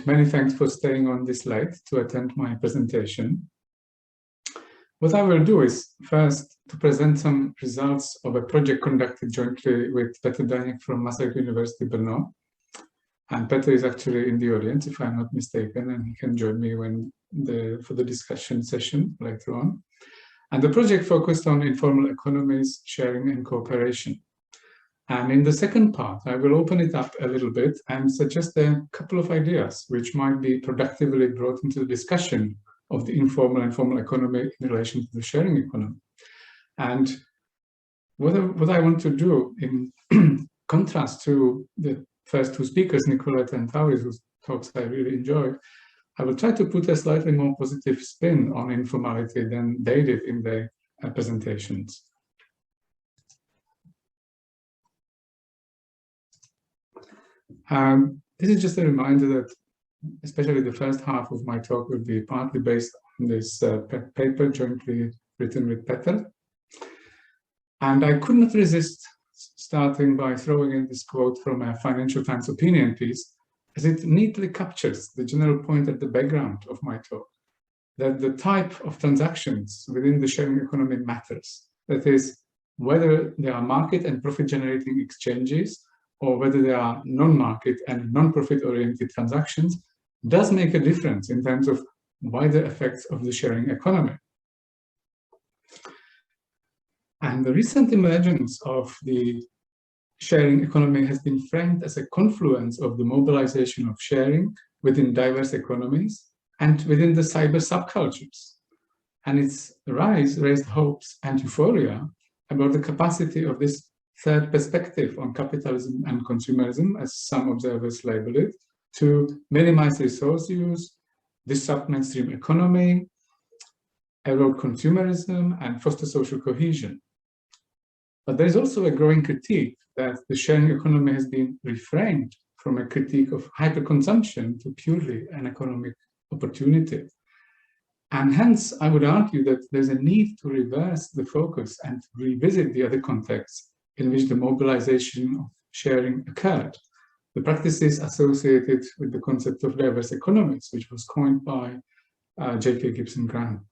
many thanks for staying on this late to attend my presentation. What I will do is first to present some results of a project conducted jointly with Petr Jehlička from Masaryk University, Brno. And Petr is actually in the audience, if I'm not mistaken, and he can join me for the discussion session later on. And the project focused on informal economies, sharing and cooperation. And in the second part, I will open it up a little bit and suggest a couple of ideas which might be productively brought into the discussion of the informal and formal economy in relation to the sharing economy. And what I want to do in contrast to the first two speakers, Nicolette and Tauris, whose talks I really enjoyed, I will try to put a slightly more positive spin on informality than they did in their presentations. This is just a reminder that especially the first half of my talk will be partly based on this paper jointly written with Petr. And I could not resist starting by throwing in this quote from a Financial Times opinion piece, as it neatly captures the general point at the background of my talk, that the type of transactions within the sharing economy matters. That is, whether they are market and profit-generating exchanges, or whether they are non-market and non-profit oriented transactions, does make a difference in terms of wider effects of the sharing economy. And the recent emergence of the sharing economy has been framed as a confluence of the mobilization of sharing within diverse economies and within the cyber subcultures. And its rise raised hopes and euphoria about the capacity of this third perspective on capitalism and consumerism, as some observers label it, to minimize resource use, disrupt mainstream economy, erode consumerism, and foster social cohesion. But there is also a growing critique that the sharing economy has been reframed from a critique of hyperconsumption to purely an economic opportunity. And hence, I would argue that there's a need to reverse the focus and revisit the other contexts in which the mobilization of sharing occurred. The practices associated with the concept of diverse economies, which was coined by J.K. Gibson Graham.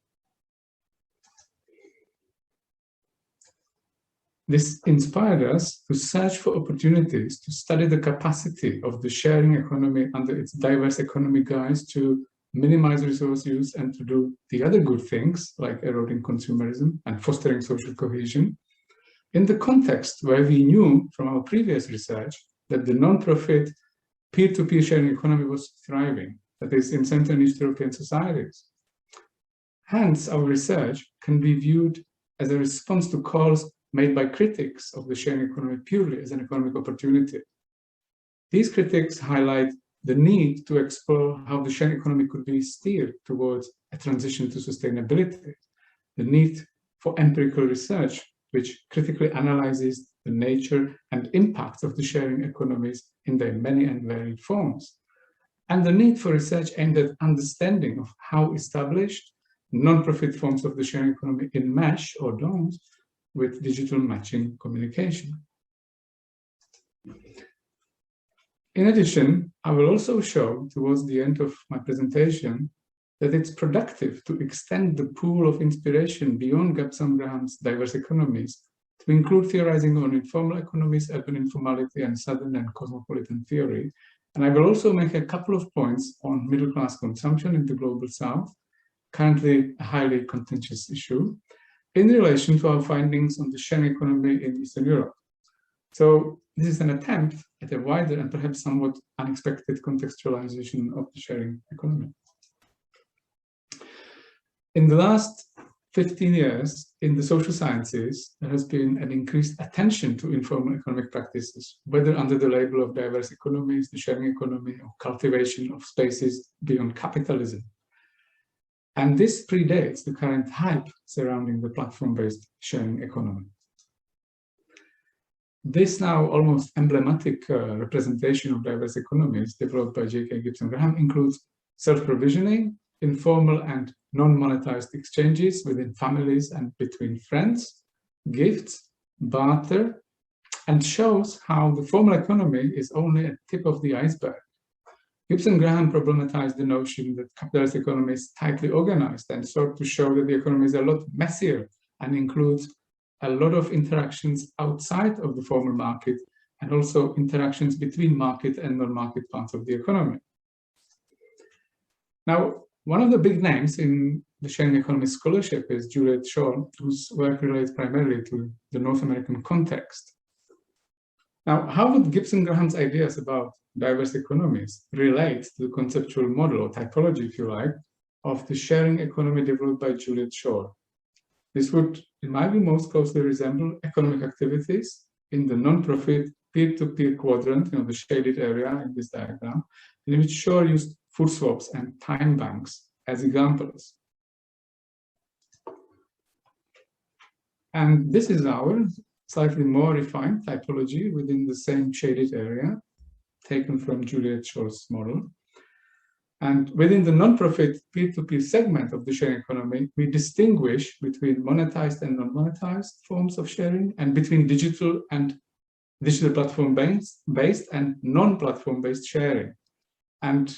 This inspired us to search for opportunities to study the capacity of the sharing economy under its diverse economy guise to minimize resource use and to do the other good things like eroding consumerism and fostering social cohesion, in the context where we knew from our previous research that the non-profit peer-to-peer sharing economy was thriving, that is, in Central and East European societies. Hence, our research can be viewed as a response to calls made by critics of the sharing economy purely as an economic opportunity. These critics highlight the need to explore how the sharing economy could be steered towards a transition to sustainability, the need for empirical research which critically analyzes the nature and impacts of the sharing economies in their many and varied forms, and the need for research aimed at understanding of how established non-profit forms of the sharing economy enmesh or don't with digital matching communication. In addition, I will also show towards the end of my presentation that it's productive to extend the pool of inspiration beyond Gibson-Graham's diverse economies to include theorizing on informal economies, urban informality, and southern and cosmopolitan theory. And I will also make a couple of points on middle-class consumption in the global south, currently a highly contentious issue, in relation to our findings on the sharing economy in Eastern Europe. So this is an attempt at a wider and perhaps somewhat unexpected contextualization of the sharing economy. In the last 15 years, in the social sciences, there has been an increased attention to informal economic practices, whether under the label of diverse economies, the sharing economy, or cultivation of spaces beyond capitalism. And this predates the current hype surrounding the platform-based sharing economy. This now almost emblematic representation of diverse economies developed by J.K. Gibson Graham includes self-provisioning, informal and non-monetized exchanges within families and between friends, gifts, barter, and shows how the formal economy is only a tip of the iceberg. Graham problematized the notion that capitalist economy is tightly organized and sought to show that the economy is a lot messier and includes a lot of interactions outside of the formal market and also interactions between market and non-market parts of the economy. Now, one of the big names in the sharing economy scholarship is Juliet Shaw, whose work relates primarily to the North American context. Now, how would Graham's ideas about diverse economies relate to the conceptual model or typology, if you like, of the sharing economy developed by Juliet Shaw? This would, in my view, most closely resemble economic activities in the non-profit peer-to-peer quadrant, the shaded area in this diagram, in which Shaw used food swaps and time banks as examples. And this is our slightly more refined typology within the same shaded area, taken from Juliet Shaw's model. And within the non-profit peer-to-peer segment of the sharing economy, we distinguish between monetized and non-monetized forms of sharing, and between digital platform-based and non-platform-based sharing. And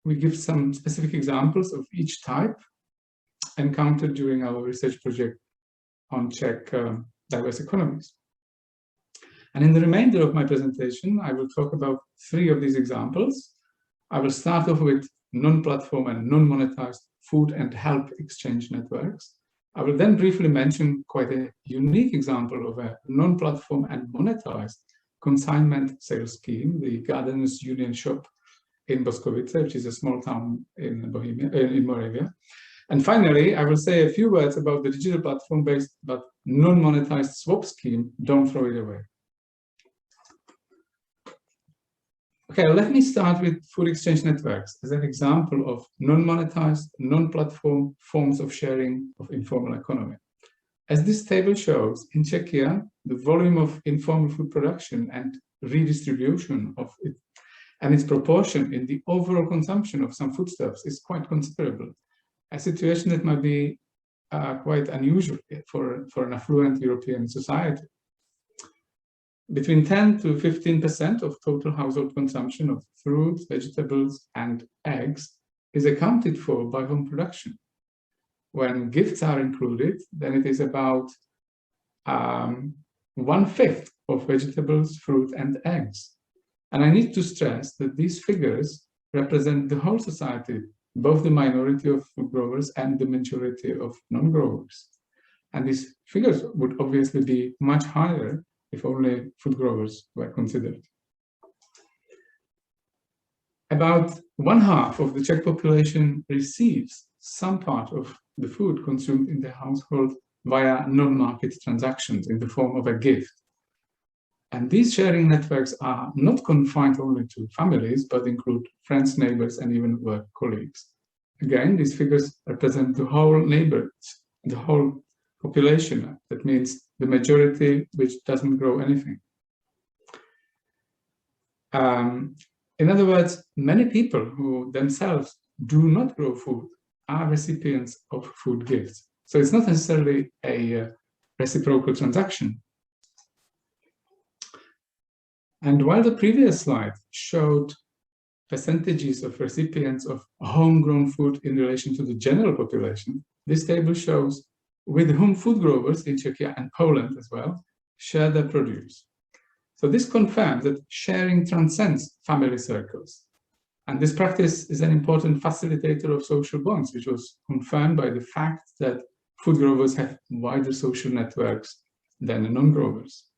we give some specific examples of each type encountered during our research project on Czech diverse economies. And in the remainder of my presentation, I will talk about 3 of these examples. I will start off with non-platform and non-monetized food and help exchange networks. I will then briefly mention quite a unique example of a non-platform and monetized consignment sales scheme, the Gardeners Union Shop in Boskovice, which is a small town in Moravia. And finally, I will say a few words about the digital platform-based but non-monetized swap scheme, Don't Throw It Away. Okay, let me start with food exchange networks as an example of non-monetized, non-platform forms of sharing of informal economy. As this table shows, in Czechia, the volume of informal food production and redistribution of it and its proportion in the overall consumption of some foodstuffs is quite considerable, a situation that might be quite unusual for an affluent European society. Between 10 to 15% of total household consumption of fruits, vegetables, and eggs is accounted for by home production. When gifts are included, then it is about 1/5 of vegetables, fruit, and eggs. And I need to stress that these figures represent the whole society, both the minority of food growers and the majority of non-growers. And these figures would obviously be much higher if only food growers were considered. About 1/2 of the Czech population receives some part of the food consumed in their household via non-market transactions in the form of a gift. And these sharing networks are not confined only to families, but include friends, neighbors, and even work colleagues. Again, these figures represent the whole neighborhoods, the whole population. That means the majority which doesn't grow anything. In other words, many people who themselves do not grow food are recipients of food gifts. So it's not necessarily a reciprocal transaction. And while the previous slide showed percentages of recipients of homegrown food in relation to the general population, this table shows with whom food growers in Czechia and Poland as well share their produce. So this confirms that sharing transcends family circles. And this practice is an important facilitator of social bonds, which was confirmed by the fact that food growers have wider social networks than non-growers.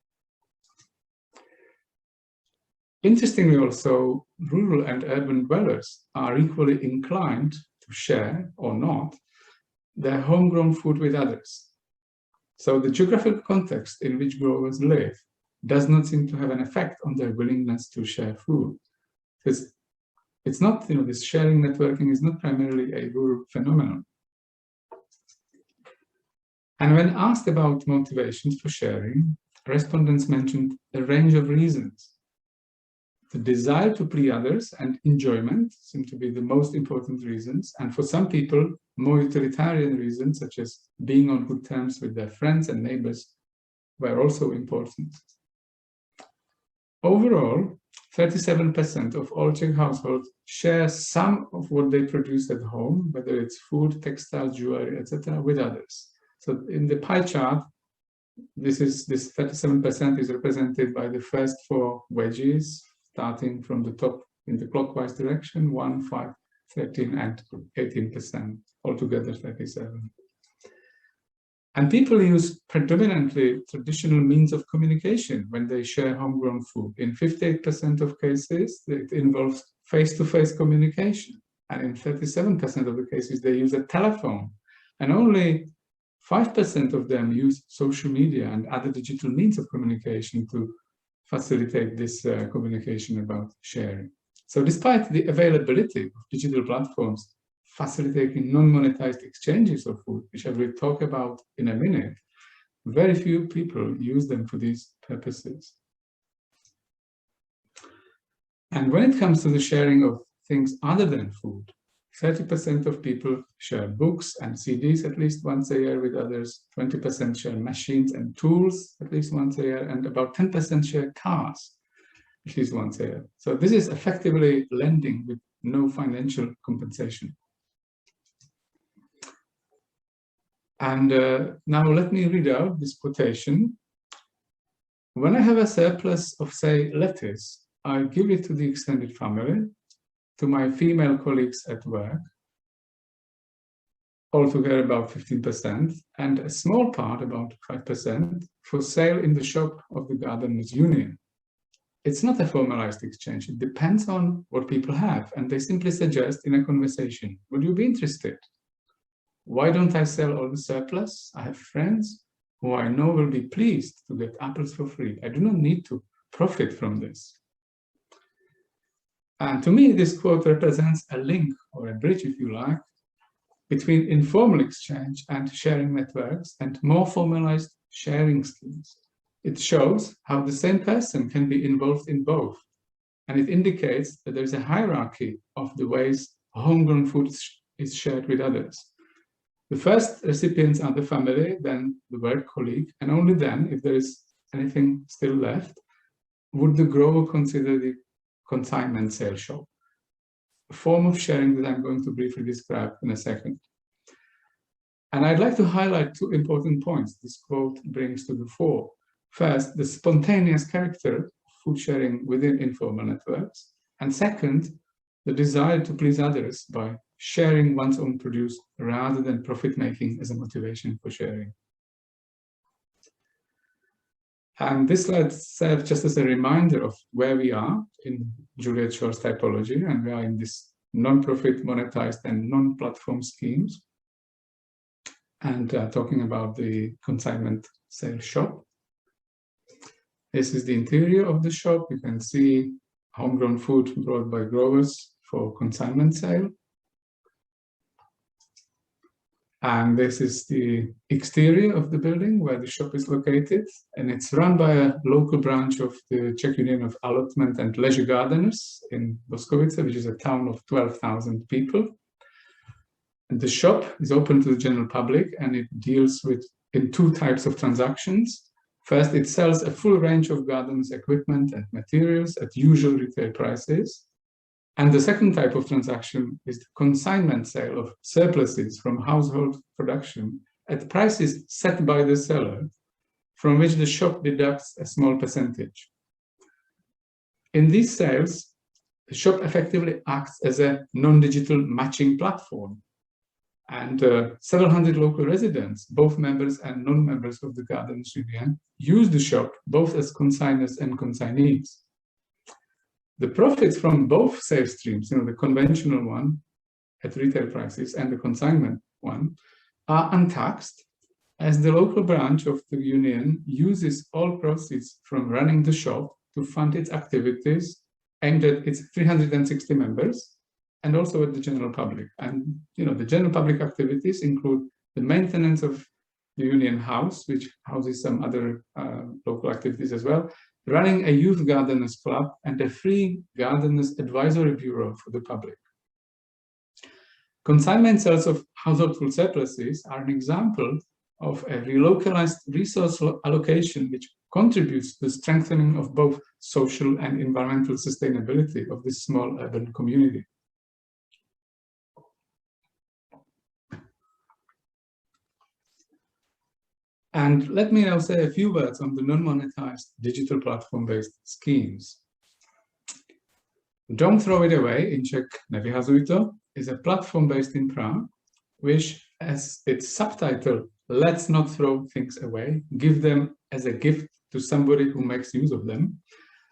Interestingly also, rural and urban dwellers are equally inclined to share or not their homegrown food with others. So the geographical context in which growers live does not seem to have an effect on their willingness to share food. Because it's not, this sharing networking is not primarily a rural phenomenon. And when asked about motivations for sharing, respondents mentioned a range of reasons. The desire to please others and enjoyment seem to be the most important reasons, and for some people, more utilitarian reasons, such as being on good terms with their friends and neighbors, were also important. Overall, 37% of all Czech households share some of what they produce at home, whether it's food, textiles, jewelry, etc., with others. So in the pie chart, this 37% is represented by the first four wedges, starting from the top in the clockwise direction, 1, 5, 13, and 18%, altogether 37. And people use predominantly traditional means of communication when they share homegrown food. In 58% of cases, it involves face-to-face communication. And in 37% of the cases, they use a telephone. And only 5% of them use social media and other digital means of communication to facilitate this communication about sharing. So despite the availability of digital platforms facilitating non-monetized exchanges of food, which I will talk about in a minute, very few people use them for these purposes. And when it comes to the sharing of things other than food, 30% of people share books and CDs at least once a year with others, 20% share machines and tools at least once a year, and about 10% share cars at least once a year. So this is effectively lending with no financial compensation. And now let me read out this quotation. When I have a surplus of, say, lettuce, I give it to the extended family, to my female colleagues at work, altogether about 15%, and a small part, about 5%, for sale in the shop of the Gardeners' Union. It's not a formalized exchange. It depends on what people have, and they simply suggest in a conversation, would you be interested? Why don't I sell all the surplus? I have friends who I know will be pleased to get apples for free. I do not need to profit from this. And to me, this quote represents a link, or a bridge, if you like, between informal exchange and sharing networks and more formalized sharing schemes. It shows how the same person can be involved in both. And it indicates that there is a hierarchy of the ways homegrown food is shared with others. The first recipients are the family, then the work colleague, and only then, if there is anything still left, would the grower consider the consignment sale shop, a form of sharing that I'm going to briefly describe in a second. And I'd like to highlight two important points this quote brings to the fore. First, the spontaneous character of food sharing within informal networks, and second, the desire to please others by sharing one's own produce rather than profit-making as a motivation for sharing. And this slide serves just as a reminder of where we are in Juliet Shor's typology, and we are in this non-profit, monetized, and non-platform schemes, and talking about the consignment sale shop. This is the interior of the shop. You can see homegrown food brought by growers for consignment sale. And this is the exterior of the building where the shop is located. And it's run by a local branch of the Czech Union of Allotment and Leisure Gardeners in Boskovice, which is a town of 12,000 people. And the shop is open to the general public, and it deals in two types of transactions. First, it sells a full range of gardens equipment and materials at usual retail prices. And the second type of transaction is the consignment sale of surpluses from household production at prices set by the seller, from which the shop deducts a small percentage. In these sales, the shop effectively acts as a non-digital matching platform. And several hundred local residents, both members and non-members of the Gardeners' Union, use the shop both as consignors and consignees. The profits from both sales streams, the conventional one at retail prices and the consignment one, are untaxed, as the local branch of the union uses all proceeds from running the shop to fund its activities aimed at its 360 members and also at the general public. And the general public activities include the maintenance of the union house, which houses some other local activities as well, running a youth gardeners club, and a free gardeners advisory bureau for the public. Consignment sales of household food surpluses are an example of a relocalized resource allocation which contributes to the strengthening of both social and environmental sustainability of this small urban community. And let me now say a few words on the non-monetized digital platform-based schemes. Don't Throw It Away, in Czech Nevyhazuj to, is a platform based in Prague, which, as its subtitle, Let's Not Throw Things Away, give them as a gift to somebody who makes use of them,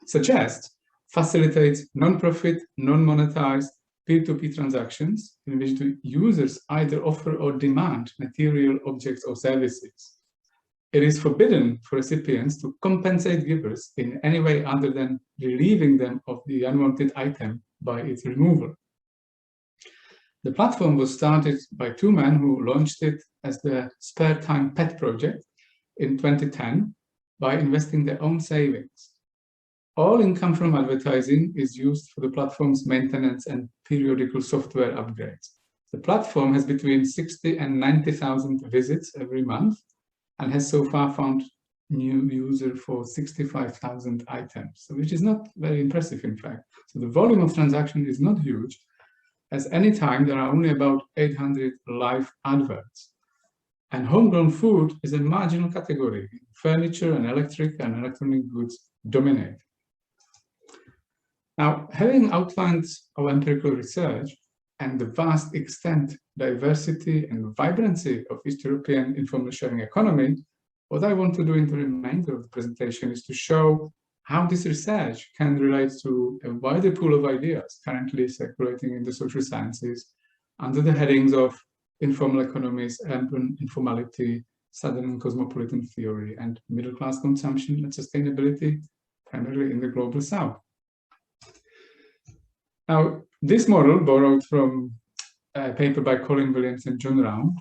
suggests, facilitates non-profit, non-monetized peer-to-peer transactions in which the users either offer or demand material objects or services. It is forbidden for recipients to compensate givers in any way other than relieving them of the unwanted item by its removal. The platform was started by two men who launched it as the Spare Time Pet project in 2010 by investing their own savings. All income from advertising is used for the platform's maintenance and periodical software upgrades. The platform has between 60 and 90,000 visits every month, and has so far found new user for 65,000 items, which is not very impressive, in fact. So the volume of transaction is not huge, as any time there are only about 800 live adverts. And homegrown food is a marginal category. Furniture and electric and electronic goods dominate. Now, having outlined our empirical research and the vast extent, diversity and vibrancy of East European informal sharing economy, what I want to do in the remainder of the presentation is to show how this research can relate to a wider pool of ideas currently circulating in the social sciences under the headings of informal economies, urban informality, southern and cosmopolitan theory, and middle-class consumption and sustainability, primarily in the global south. Now, this model, borrowed from a paper by Colin Williams and John Round,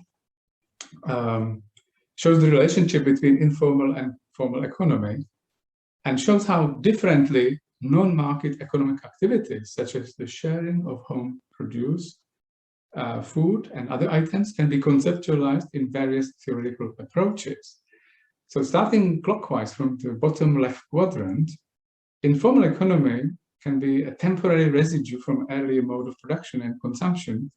shows the relationship between informal and formal economy, and shows how differently non-market economic activities, such as the sharing of home produce, food and other items, can be conceptualized in various theoretical approaches. So starting clockwise from the bottom left quadrant, informal economy can be a temporary residue from earlier mode of production and consumption,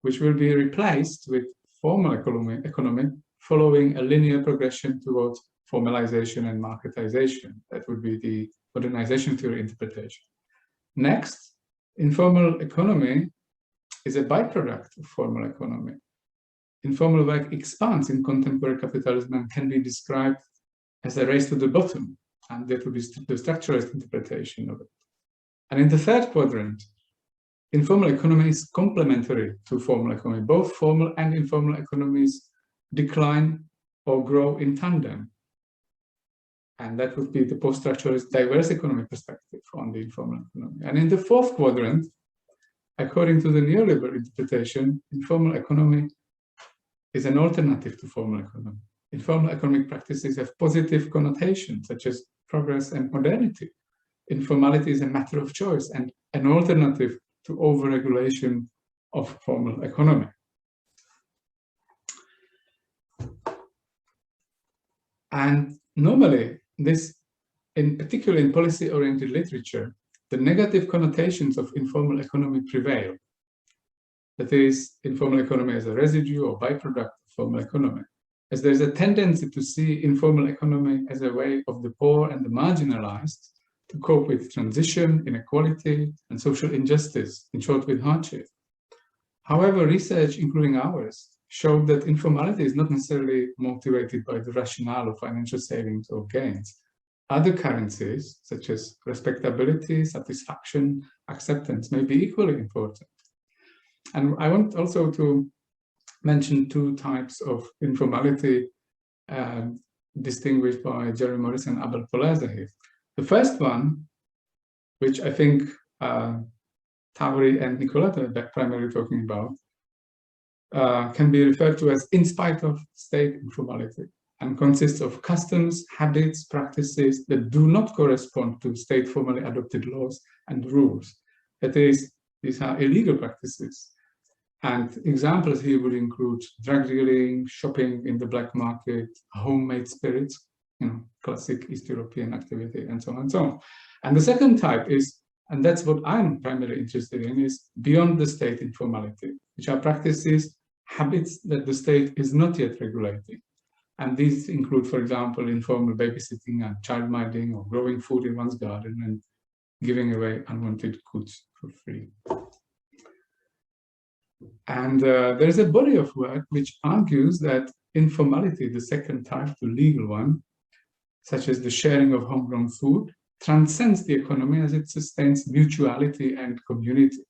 which will be replaced with formal economy following a linear progression towards formalization and marketization. That would be the modernization theory interpretation. Next, informal economy is a byproduct of formal economy. Informal work expands in contemporary capitalism and can be described as a race to the bottom, and that would be the structuralist interpretation of it. And in the third quadrant, informal economy is complementary to formal economy. Both formal and informal economies decline or grow in tandem. And that would be the post-structuralist diverse economy perspective on the informal economy. And in the fourth quadrant, according to the neoliberal interpretation, informal economy is an alternative to formal economy. Informal economic practices have positive connotations, such as progress and modernity. Informality is a matter of choice and an alternative to overregulation of formal economy. And normally, this, in particular in policy-oriented literature, the negative connotations of informal economy prevail. That is, informal economy as a residue or byproduct of formal economy, as there is a tendency to see informal economy as a way of the poor and the marginalized to cope with transition, inequality, and social injustice, in short, with hardship. However, research, including ours, showed that informality is not necessarily motivated by the rationale of financial savings or gains. Other currencies, such as respectability, satisfaction, acceptance, may be equally important. And I want also to mention two types of informality distinguished by Jerry Morris and Abel Polese here. The first one, which I think Tauri and Nicoletta are primarily talking about, can be referred to as in spite of state informality, and consists of customs, habits, practices that do not correspond to state formally adopted laws and rules. That is, these are illegal practices. And examples here would include drug dealing, shopping in the black market, homemade spirits, classic East European activity, and so on and so on. And the second type is, and that's what I'm primarily interested in, is beyond the state informality, which are practices, habits that the state is not yet regulating. And these include, for example, informal babysitting and childminding, or growing food in one's garden and giving away unwanted goods for free. And there's a body of work which argues that informality, the second type, the legal one, such as the sharing of homegrown food, transcends the economy as it sustains mutuality and community.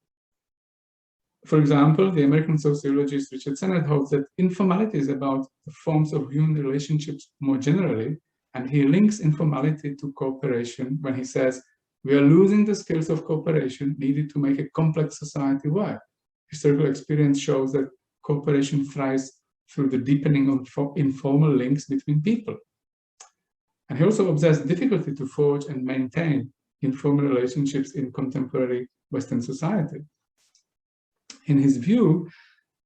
For example, the American sociologist Richard Sennett holds that informality is about the forms of human relationships more generally, and he links informality to cooperation when he says, we are losing the skills of cooperation needed to make a complex society work. Historical experience shows that cooperation thrives through the deepening of informal links between people. And he also observes difficulty to forge and maintain informal relationships in contemporary Western society. In his view,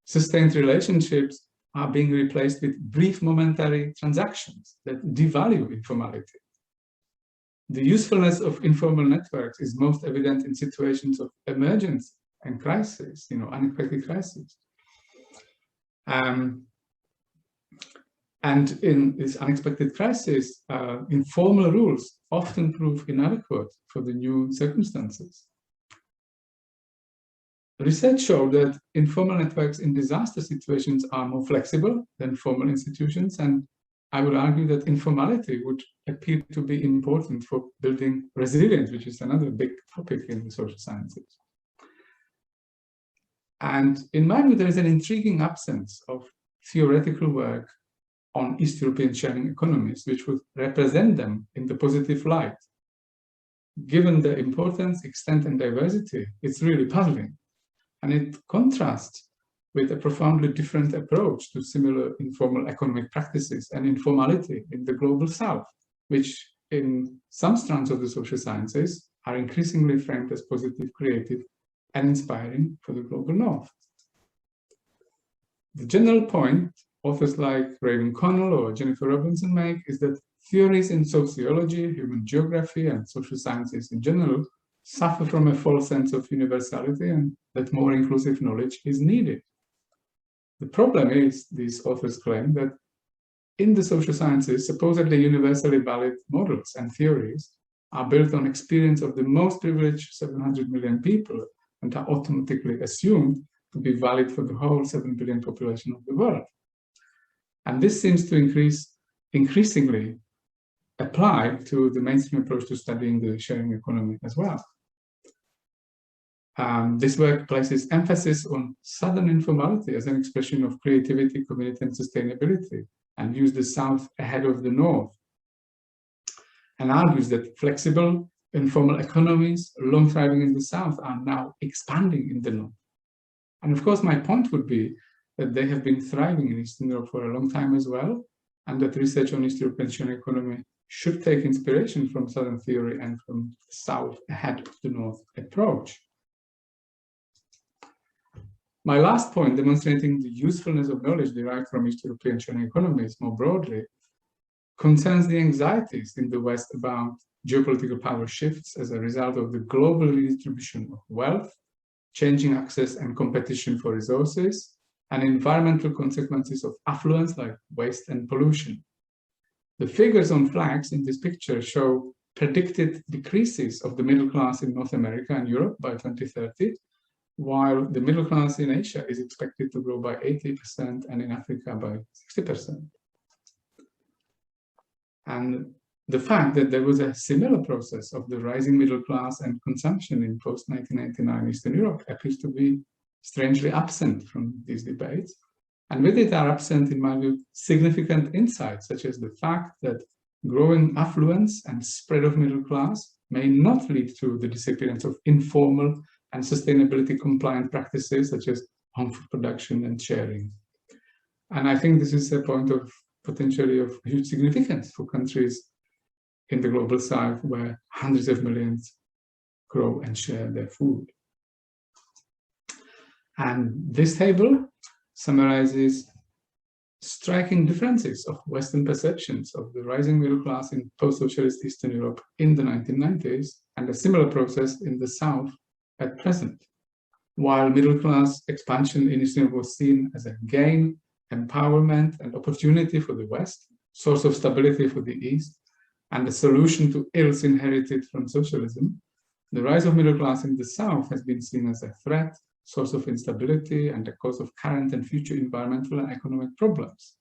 sustained relationships are being replaced with brief momentary transactions that devalue informality. The usefulness of informal networks is most evident in situations of emergency and crisis, unexpected crises. And in this unexpected crisis, informal rules often prove inadequate for the new circumstances. Research showed that informal networks in disaster situations are more flexible than formal institutions, and I would argue that informality would appear to be important for building resilience, which is another big topic in the social sciences. And in my view, there is an intriguing absence of theoretical work on East European sharing economies, which would represent them in the positive light. Given the importance, extent, and diversity, it's really puzzling. And it contrasts with a profoundly different approach to similar informal economic practices and informality in the global South, which in some strands of the social sciences are increasingly framed as positive, creative, and inspiring for the global North. The general point authors like Raven Connell or Jennifer Robinson make is that theories in sociology, human geography, and social sciences in general suffer from a false sense of universality, and that more inclusive knowledge is needed. The problem is, these authors claim, that in the social sciences, supposedly universally valid models and theories are built on experience of the most privileged 700 million people and are automatically assumed to be valid for the whole 7 billion population of the world. And this seems to increasingly apply to the mainstream approach to studying the sharing economy as well. This work places emphasis on Southern informality as an expression of creativity, community, and sustainability, and views the South ahead of the North, and argues that flexible, informal economies, long thriving in the South, are now expanding in the North. And of course, my point would be that they have been thriving in Eastern Europe for a long time as well, and that research on East European sharing economy should take inspiration from Southern theory and from the South ahead of the North approach. My last point, demonstrating the usefulness of knowledge derived from East European sharing economies more broadly, concerns the anxieties in the West about geopolitical power shifts as a result of the global redistribution of wealth, changing access and competition for resources, and environmental consequences of affluence like waste and pollution. The figures on flags in this picture show predicted decreases of the middle class in North America and Europe by 2030, while the middle class in Asia is expected to grow by 80% and in Africa by 60%. And the fact that there was a similar process of the rising middle class and consumption in post-1999 Eastern Europe appears to be strangely absent from these debates. And with it are absent, in my view, significant insights, such as the fact that growing affluence and spread of middle class may not lead to the disappearance of informal and sustainability compliant practices such as home food production and sharing. And I think this is a point of potentially of huge significance for countries in the global South where hundreds of millions grow and share their food. And this table summarizes striking differences of Western perceptions of the rising middle class in post-socialist Eastern Europe in the 1990s and a similar process in the South at present. While middle class expansion in Eastern Europe was seen as a gain, empowerment, and opportunity for the West, source of stability for the East, and a solution to ills inherited from socialism, the rise of middle class in the South has been seen as a threat, source of instability, and a cause of current and future environmental and economic problems.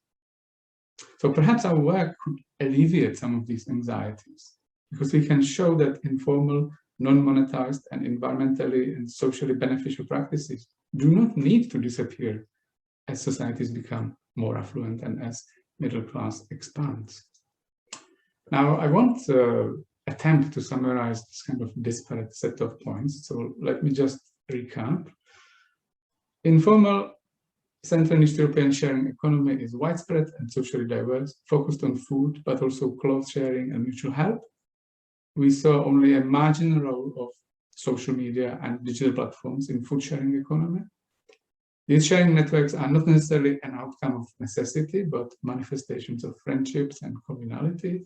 So perhaps our work could alleviate some of these anxieties, because we can show that informal, non-monetized, and environmentally and socially beneficial practices do not need to disappear as societies become more affluent and as middle class expands. Now, I won't attempt to summarize this kind of disparate set of points, so let me just recap. Informal Central and East European sharing economy is widespread and socially diverse, focused on food, but also clothes sharing and mutual help. We saw only a marginal role of social media and digital platforms in food sharing economy. These sharing networks are not necessarily an outcome of necessity, but manifestations of friendships and communality.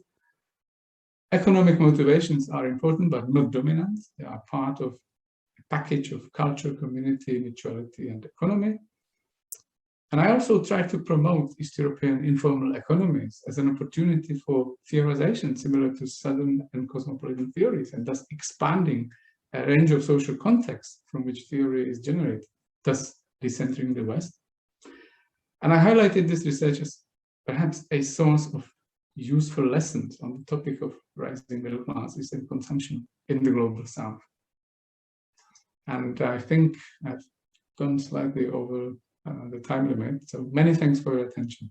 Economic motivations are important, but not dominant. They are part of a package of culture, community, mutuality, and economy. And I also try to promote East European informal economies as an opportunity for theorization similar to Southern and cosmopolitan theories, and thus expanding a range of social contexts from which theory is generated, thus decentering the West. And I highlighted this research as perhaps a source of useful lessons on the topic of rising middle classes and consumption in the global South. And I think I've gone slightly over the time limit, so many thanks for your attention.